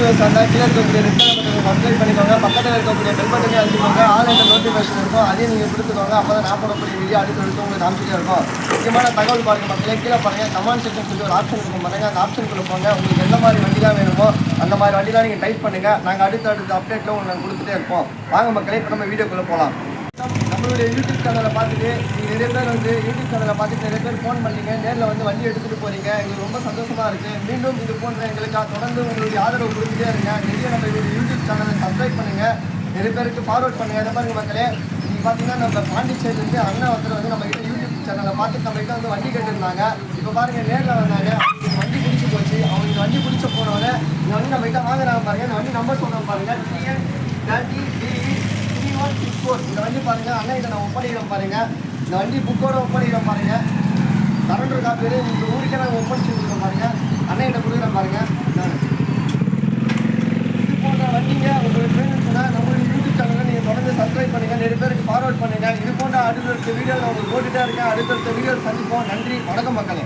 Viewers வந்தால் கீழே இருக்கக்கூடிய ரெட் கலர் பட்டனை சப்ஸ்கிரைப் பண்ணிக்கோங்க. பக்கத்தில் இருக்கக்கூடிய பெல் பட்டனை அழுத்திக்கோங்க. ஆன்லைனில் நோட்டிஃபிகேஷன் இருக்கும், அதையும் நீங்கள் கொடுத்துக்கோங்க. அப்போ தான் நான் போடக்கூடிய வீடியோ அடுத்து உங்களுக்கு காமிச்சிட்டே இருக்கும். முக்கியமான தகவல் பாருங்க மக்களே, கீழே பாருங்கள் கமெண்ட் செக்ஷன் சொல்லி ஒரு ஆப்ஷன் இருக்கும் பாருங்க. அந்த ஆப்ஷனுக்குள்ள போங்க. உங்களுக்கு எந்த மாதிரி வண்டிலாம் வேணுமோ அந்த மாதிரி வண்டிலாம் நீங்கள் டைப் பண்ணுங்கள். நாங்கள் அடுத்த அப்டேட்டில் உங்களுக்கு கொடுத்துட்டே இருப்போம். வாங்க மக்களே, இப்போ நம்ம வீடியோக்குள்ளே போகலாம். நம்மளுடைய யூடியூப் சேனலை பார்த்துட்டு நீங்கள் நிறைய பேர் யூடியூப் சேனலை பார்த்துட்டு நிறைய பேர் ஃபோன் பண்ணீங்க, நேரில் வண்டி எடுத்துகிட்டு போகிறீங்க. எங்களுக்கு ரொம்ப சந்தோஷமாக இருக்குது. மீண்டும் இது போன்ற எங்களுக்காக தொடர்ந்து உங்களுடைய ஆதரவு கொடுத்துட்டே இருங்க. நிறைய நம்ம யூடியூப் சேனலை சப்ஸ்கிரைப் பண்ணுங்கள், நிறைய பேருக்கு ஃபார்வர்ட் பண்ணுங்கள். அதை பாருங்க மக்களே, நீங்கள் பார்த்தீங்கன்னா நம்ம பாண்டிச்சேரியிலேருந்து அண்ணா ஒருத்தர் நம்ம கிட்ட யூடியூப் சேனலை பார்த்து நம்ம கிட்ட வண்டி கேட்டுருந்தாங்க. இப்போ பாருங்கள் நேரில் வந்தாங்க, வண்டி பிடிச்சி போச்சு. அவங்க வண்டி பிடிச்ச போனவொடனே இந்த வண்டி நம்ம கிட்ட வாங்குறாங்க பாருங்கள். இந்த வண்டி நம்பர் சொன்ன பாருங்கள், TN30DE3164. இந்த வண்டி பாருங்கள் அண்ணா இதை நான் ஒப்படைக்கிறேன் பாருங்கள். இந்த வண்டி புக்கோட ஒப்படைக்கிறேன் பாருங்கள். சரண்டர் காப்பி இந்த ஊருக்கே நாங்கள் ஒப்படைச்சு கொடுக்குறோம் பாருங்கள். அண்ணா கிட்ட கொடுக்குறேன் பாருங்கள். இது போன்ற வண்டிங்க உங்களுக்கு வேணும்னு சொன்னால் நம்மளுடைய யூடியூப் சேனலில் நீங்கள் தொடர்ந்து சப்ஸ்கிரைப் பண்ணுங்கள், நிறைய பேருக்கு ஃபார்வர்ட் பண்ணுங்கள். இது போன்ற அடுத்தடுத்த வீடியோவில் உங்களுக்கு போட்டுகிட்டே இருக்கேன். அடுத்தடுத்த வீடியோவில் சந்திப்போம். நன்றி, வணக்கம் மக்களே.